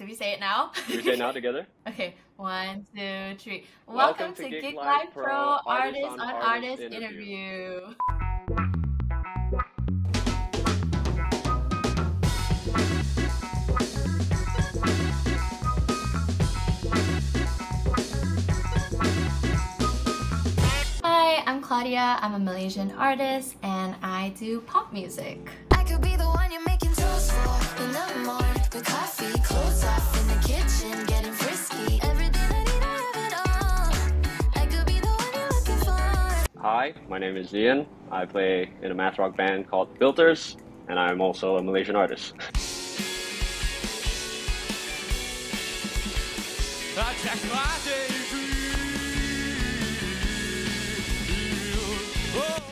Can we say it now? Can we say it now together? Okay, 1, 2, 3. Welcome Welcome to to Gig Gig Live Live Pro, Pro Artist Artist on on Artist Artist interview. interview. Hi, I'm Claudia. I'm a Malaysian artist and I do pop music. I could be the one you're making toast for in the morning with coffee, clothes off in the kitchen, getting frisky. Everything I need, I have it all. I could be the one you're looking for. Hi, my name is Ian. I play in a math rock band called Filters, and I'm also a Malaysian artist.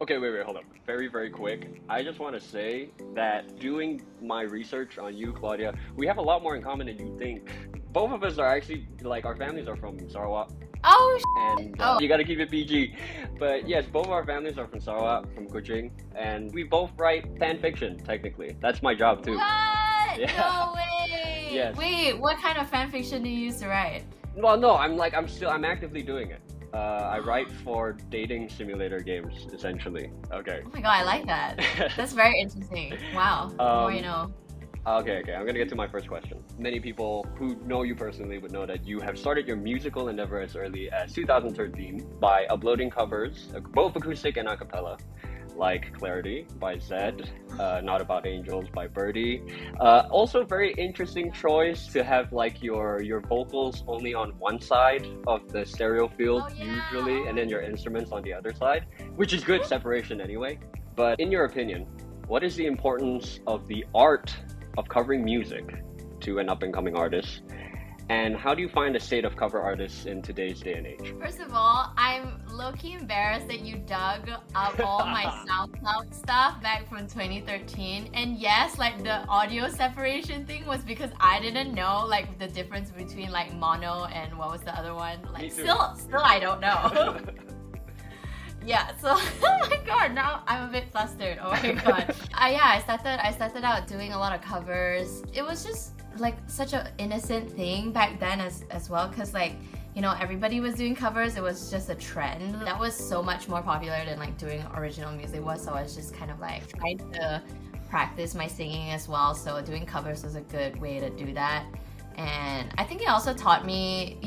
Okay, wait, hold up. Very, very quick. I just want to say that doing my research on you, Claudia, we have a lot more in common than you think. Both of us are actually, like, our families are from Sarawak. Oh, And you gotta keep it PG. But yes, both our families are from Sarawak, from Kuching, and we both write fan fiction, technically. That's my job too. What? Yeah. No way! Yes. Wait, what kind of fanfiction do you used to write? Well, no, I'm actively doing it. I write for dating simulator games, essentially. Okay. Oh my god, I like that. That's very interesting. Wow. The more you know. Okay, I'm gonna get to my first question. Many people who know you personally would know that you have started your musical endeavor as early as 2013 by uploading covers, both acoustic and a cappella, like Clarity by Zed, Not About Angels by Birdie. Also very interesting choice to have like your vocals only on one side of the stereo field usually, and then your instruments on the other side, which is good separation anyway. But in your opinion, what is the importance of the art of covering music to an up-and-coming artist? And how do you find the state of cover artists in today's day and age? First of all, I'm low-key embarrassed that you dug up all my SoundCloud stuff back from 2013. And yes, like the audio separation thing was because I didn't know like the difference between like mono and what was the other one? Like still I don't know. Yeah, so oh my god, now I'm a bit flustered. Oh my god. I started out doing a lot of covers. It was just like such an innocent thing back then as well, because like, you know, everybody was doing covers. It was just a trend that was so much more popular than like doing original music was. So I was just kind of like trying to practice my singing as well, so doing covers was a good way to do that. And I think it also taught me,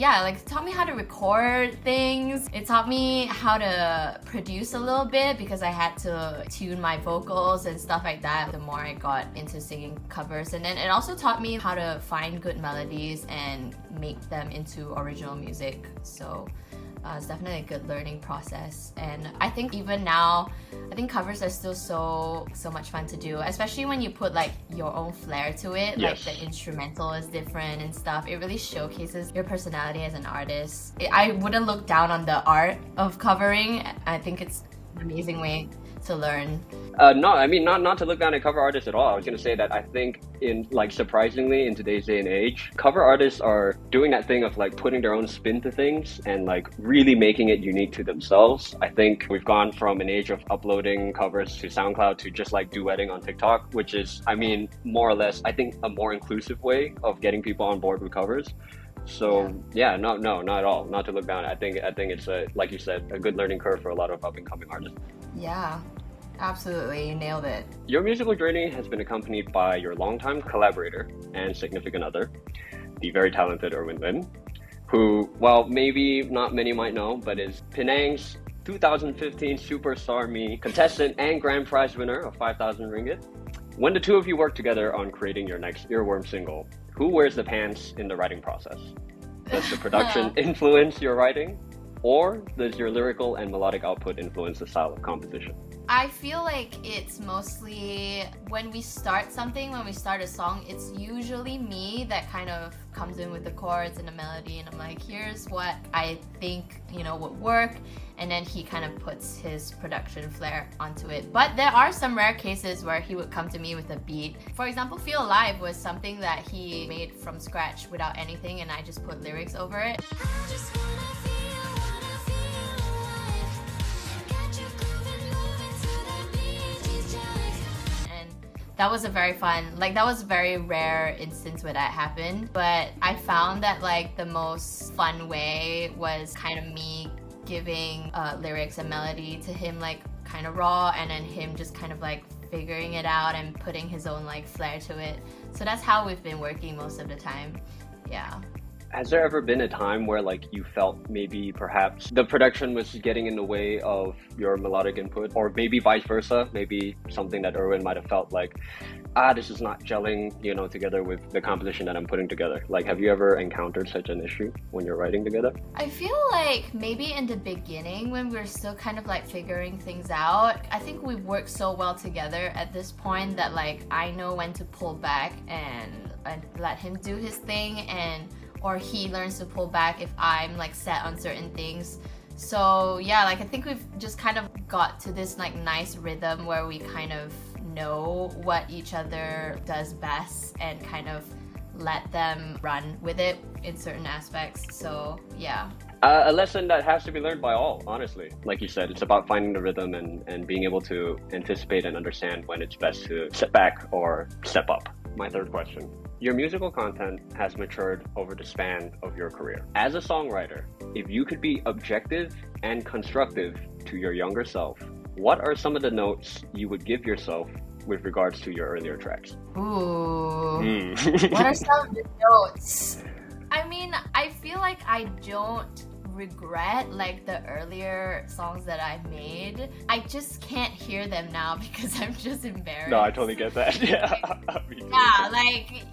taught me how to record things. It taught me how to produce a little bit because I had to tune my vocals and stuff like that the more I got into singing covers. And then it also taught me how to find good melodies and make them into original music. So it's definitely a good learning process. And I think even now, I think covers are still so much fun to do, especially when you put like your own flair to it. Yes. Like the instrumental is different and stuff. It really showcases your personality as an artist. I wouldn't look down on the art of covering. I think it's an amazing way to learn. No, I mean not to look down at cover artists at all. I was gonna say that I think surprisingly in today's day and age, cover artists are doing that thing of like putting their own spin to things and like really making it unique to themselves. I think we've gone from an age of uploading covers to SoundCloud to just like duetting on TikTok, which is, I mean, more or less, I think a more inclusive way of getting people on board with covers. So yeah, no, not at all. Not to look down. I think it's like you said, a good learning curve for a lot of up-and-coming artists. Yeah, absolutely, you nailed it. Your musical journey has been accompanied by your longtime collaborator and significant other, the very talented Irwin, who, well, maybe not many might know, but is Penang's 2015 Superstar Me contestant and grand prize winner of 5,000 ringgit. When the two of you work together on creating your next Earworm single, who wears the pants in the writing process? Does the production influence your writing? Or does your lyrical and melodic output influence the style of composition? I feel like it's mostly when we start something, when we start a song, it's usually me that kind of comes in with the chords and the melody, and I'm like, here's what I think, you know, would work, and then he kind of puts his production flair onto it. But there are some rare cases where he would come to me with a beat. For example, Feel Alive was something that he made from scratch without anything, and I just put lyrics over it. that was a very fun, like that was a very rare instance where that happened. But I found that like the most fun way was kind of me giving lyrics and melody to him, like kind of raw, and then him just kind of like figuring it out and putting his own like flair to it. So that's how we've been working most of the time. Yeah. Has there ever been a time where like you felt maybe perhaps the production was getting in the way of your melodic input, or maybe vice versa? Maybe something that Irwin might have felt like, this is not gelling, you know, together with the composition that I'm putting together. Like, have you ever encountered such an issue when you're writing together? I feel like maybe in the beginning when we're still kind of like figuring things out, I think we've worked so well together at this point that like I know when to pull back and let him do his thing, or he learns to pull back if I'm like set on certain things. So yeah, like I think we've just kind of got to this like nice rhythm where we kind of know what each other does best and kind of let them run with it in certain aspects. So yeah. A lesson that has to be learned by all, honestly. Like you said, it's about finding the rhythm and being able to anticipate and understand when it's best to step back or step up. My third question. Your musical content has matured over the span of your career. As a songwriter, if you could be objective and constructive to your younger self, what are some of the notes you would give yourself with regards to your earlier tracks? Ooh. What are some of the notes? I mean, I feel like I don't regret like the earlier songs that I made. I just can't hear them now because I'm just embarrassed. No, I totally get that. Yeah. Yeah, like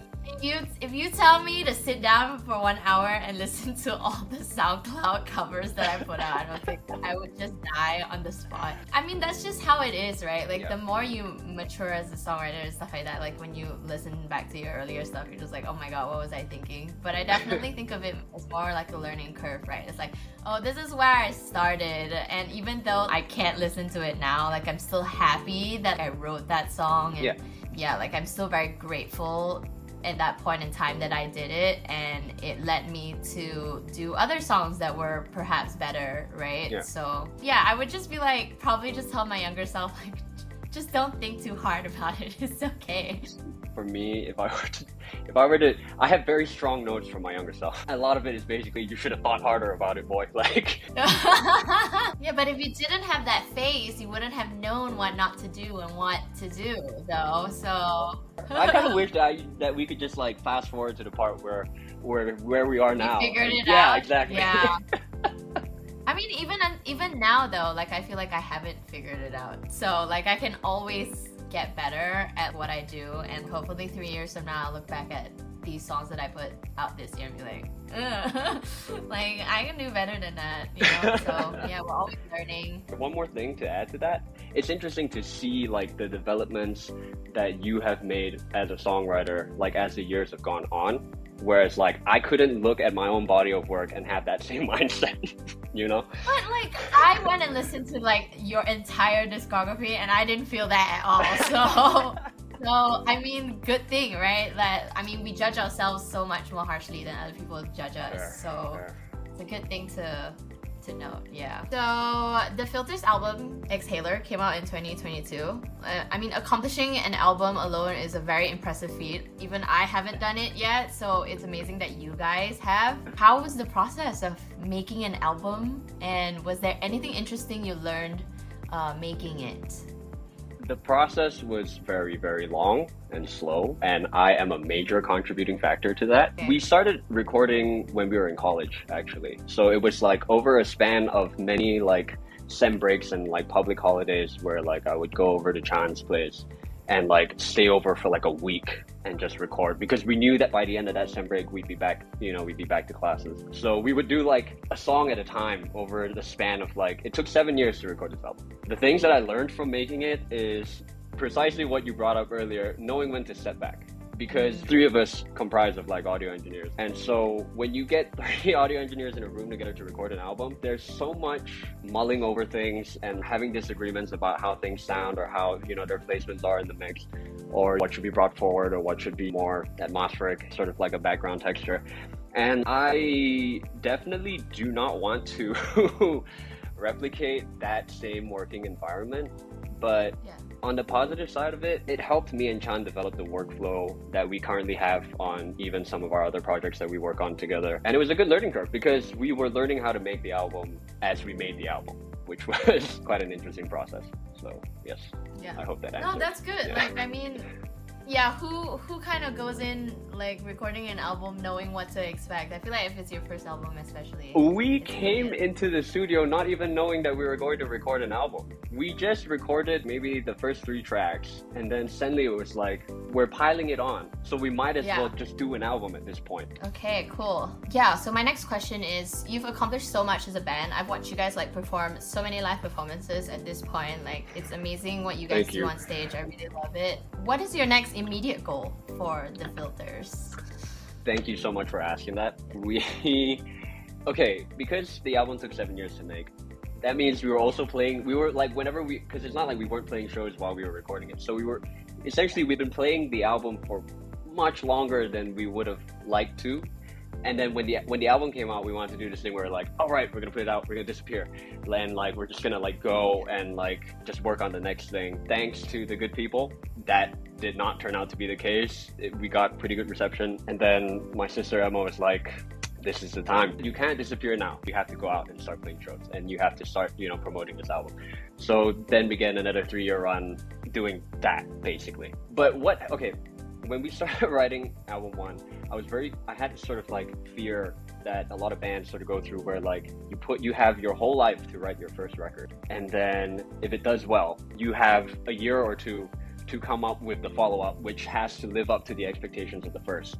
if you tell me to sit down for 1 hour and listen to all the SoundCloud covers that I put out, I don't think I would just die on the spot. I mean, that's just how it is, right? Like the more you mature as a songwriter and stuff like that, like when you listen back to your earlier stuff, you're just like, oh my god, what was I thinking? But I definitely think of it as more like a learning curve, right? It's like, oh, this is where I started, and even though I can't listen to it now, like I'm still happy that I wrote that song, and yeah, like I'm still very grateful at that point in time that I did it, and it led me to do other songs that were perhaps better, right? Yeah. So yeah, I would just be like, probably just tell my younger self, like, just don't think too hard about it. It's okay. For me, if I were to, I have very strong notes from my younger self. A lot of it is basically, you should have thought harder about it, boy. Like. Yeah, but if you didn't have that phase, you wouldn't have known what not to do and what to do, though. So. I kind of wish that we could just like fast forward to the part where we are now. You figured it out. Yeah, exactly. Yeah. I mean, even now though, like I feel like I haven't figured it out. So like I can always get better at what I do, and hopefully 3 years from now I'll look back at these songs that I put out this year and be like, ugh. Like I can do better than that, you know? So yeah, we're always learning. One more thing to add to that, it's interesting to see like the developments that you have made as a songwriter, like as the years have gone on. Whereas like I couldn't look at my own body of work and have that same mindset, you know? But like I went and listened to like your entire discography and I didn't feel that at all. So I mean, good thing, right? That I mean, we judge ourselves so much more harshly than other people judge us. So it's a good thing to note, yeah. So the Filters album Exhaler came out in 2022. I mean, accomplishing an album alone is a very impressive feat. Even I haven't done it yet, so it's amazing that you guys have. How was the process of making an album, and was there anything interesting you learned making it? The process was very, very long and slow, and I am a major contributing factor to that. Okay. We started recording when we were in college, actually. So it was like over a span of many like sem breaks and like public holidays where like I would go over to Chan's place and like stay over for like a week and just record, because we knew that by the end of that sem break we'd be back to classes. So we would do like a song at a time over the span of like, it took 7 years to record this album. The things that I learned from making it is precisely what you brought up earlier, knowing when to step back. Because 3 of us comprise of like audio engineers, and so when you get 3 audio engineers in a room together to record an album, there's so much mulling over things and having disagreements about how things sound or how, you know, their placements are in the mix, or what should be brought forward or what should be more atmospheric, sort of like a background texture. And I definitely do not want to replicate that same working environment, but On the positive side of it, it helped me and Chan develop the workflow that we currently have on even some of our other projects that we work on together. And it was a good learning curve because we were learning how to make the album as we made the album, which was quite an interesting process. So yes, I hope that answers. No, that's good. Yeah. Like, I mean, yeah, who kind of goes in like recording an album knowing what to expect? I feel like if it's your first album especially. We came into the studio not even knowing that we were going to record an album. We just recorded maybe the first 3 tracks, and then suddenly it was like, we're piling it on. So we might as well just do an album at this point. Okay, cool. Yeah, so my next question is, you've accomplished so much as a band. I've watched you guys like perform so many live performances at this point. Like, it's amazing what you guys do on stage. I really love it. What is your next immediate goal for the Filters? Thank you so much for asking that. Okay, because the album took 7 years to make, that means we were also playing, we were like, because it's not like we weren't playing shows while we were recording it. So we've been playing the album for much longer than we would have liked to. And then when the album came out, we wanted to do this thing where like, all right, we're gonna put it out, we're gonna disappear, and like we're just gonna like go and like just work on the next thing. Thanks to the good people, that did not turn out to be the case. We got pretty good reception, and then my sister Emma was like, this is the time. You can't disappear now. You have to go out and start playing shows, and you have to start, promoting this album. So then began another 3-year run doing that basically. But when we started writing album 1, I had this sort of like fear that a lot of bands sort of go through where like you have your whole life to write your first record. And then if it does well, you have a year or 2 to come up with the follow-up, which has to live up to the expectations of the first.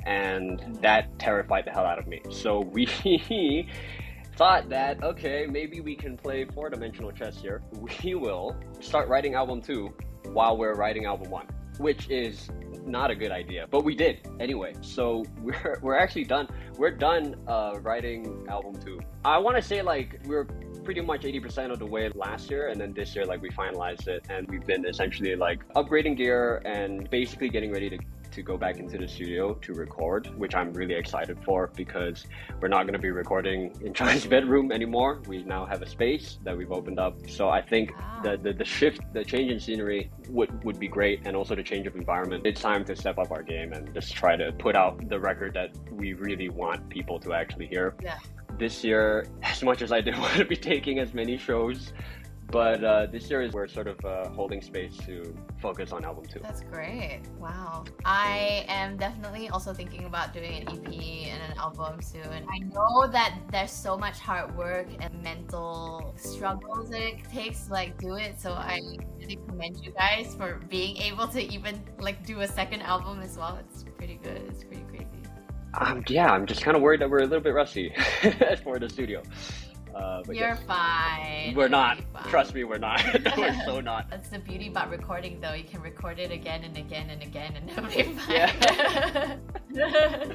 And that terrified the hell out of me. So we thought that, okay, maybe we can play 4-dimensional chess here. We will start writing album 2 while we're writing album 1, which is not a good idea, but we did anyway. So we're actually done. We're done writing album 2. I want to say like we're pretty much 80% of the way last year, and then this year like we finalized it, and we've been essentially like upgrading gear and basically getting ready to go back into the studio to record, which I'm really excited for because we're not going to be recording in Chan's bedroom anymore. We now have a space that we've opened up. So I think the shift, the change in scenery would be great, and also the change of environment. It's time to step up our game and just try to put out the record that we really want people to actually hear. Yeah. This year, as much as I didn't want to be taking as many shows, but this year we're sort of holding space to focus on album 2. That's great. Wow. I am definitely also thinking about doing an EP and an album soon. I know that there's so much hard work and mental struggles that it takes to like do it. So I really commend you guys for being able to even like do a second album as well. It's pretty good. It's pretty crazy. I'm just kind of worried that we're a little bit rusty for the studio. You're fine. We're not. Trust me, we're not. We're so not. That's the beauty about recording, though. You can record it again and again and again, and it'll be fine. Yeah.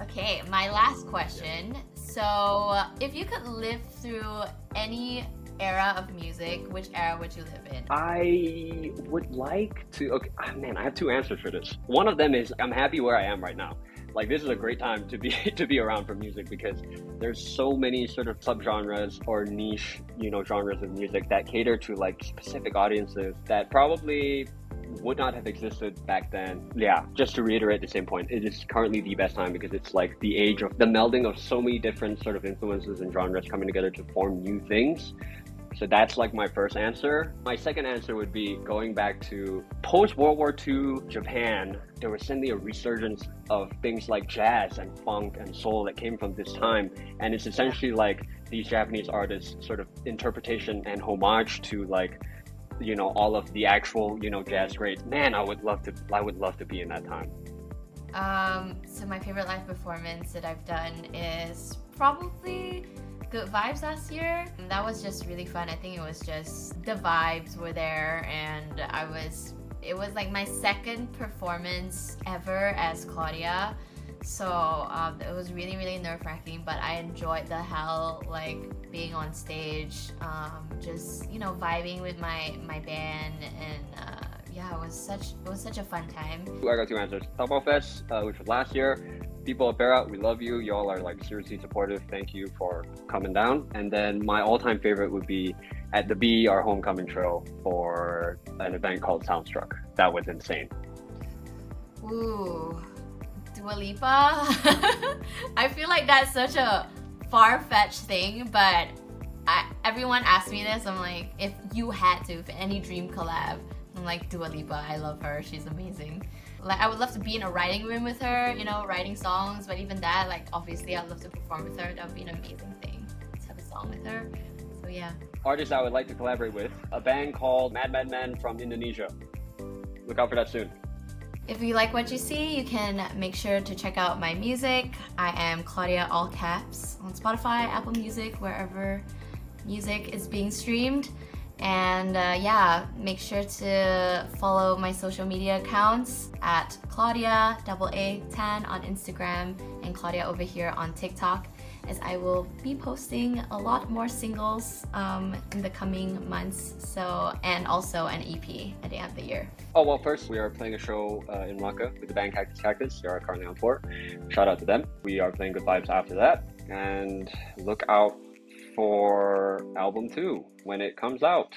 Okay, my last question. So, if you could live through any era of music, which era would you live in? I would like to. Okay, man, I have 2 answers for this. One of them is I'm happy where I am right now. Like, this is a great time to be around for music because there's so many sort of subgenres or niche, genres of music that cater to like specific audiences that probably would not have existed back then. Yeah, just to reiterate the same point, it is currently the best time because it's like the age of the melding of so many different sort of influences and genres coming together to form new things. So that's like my first answer. My second answer would be going back to post-World War II Japan. There was suddenly a resurgence of things like jazz and funk and soul that came from this time. And it's essentially like these Japanese artists sort of interpretation and homage to like, all of the actual, jazz greats. Man, I would love to be in that time. So my favorite live performance that I've done is probably Good Vibes last year. That was just really fun. I think it was just the vibes were there, and it was like my second performance ever as Claudia. So it was really, really nerve-wracking, but I enjoyed the hell, like being on stage, just vibing with my band, and yeah, it was such a fun time. I got 2 answers. Taobao Fest, which was last year. People at Berat, we love you. Y'all are like seriously supportive. Thank you for coming down. And then my all-time favorite would be at the B, our homecoming trail, for an event called Soundstruck. That was insane. Ooh, Dua Lipa. I feel like that's such a far-fetched thing, but everyone asks me this. I'm like, if you had to, for any dream collab, I'm like, Dua Lipa. I love her. She's amazing. Like, I would love to be in a writing room with her, you know, writing songs. But even that, like, obviously, I'd love to perform with her. That would be an amazing thing to have a song with her. So yeah. Artists I would like to collaborate with: a band called Mad Mad Men from Indonesia. Look out for that soon. If you like what you see, you can make sure to check out my music. I am Claudia, all caps, on Spotify, Apple Music, wherever music is being streamed. And yeah, make sure to follow my social media accounts at Claudia AA10 on Instagram and Claudia over here on TikTok, as I will be posting a lot more singles in the coming months. So, and also an EP at the end of the year. Oh, well, first, we are playing a show in Malacca with the band Cactus Cactus. They are currently on tour. Shout out to them. We are playing Good Vibes after that. And look out for album 2 when it comes out.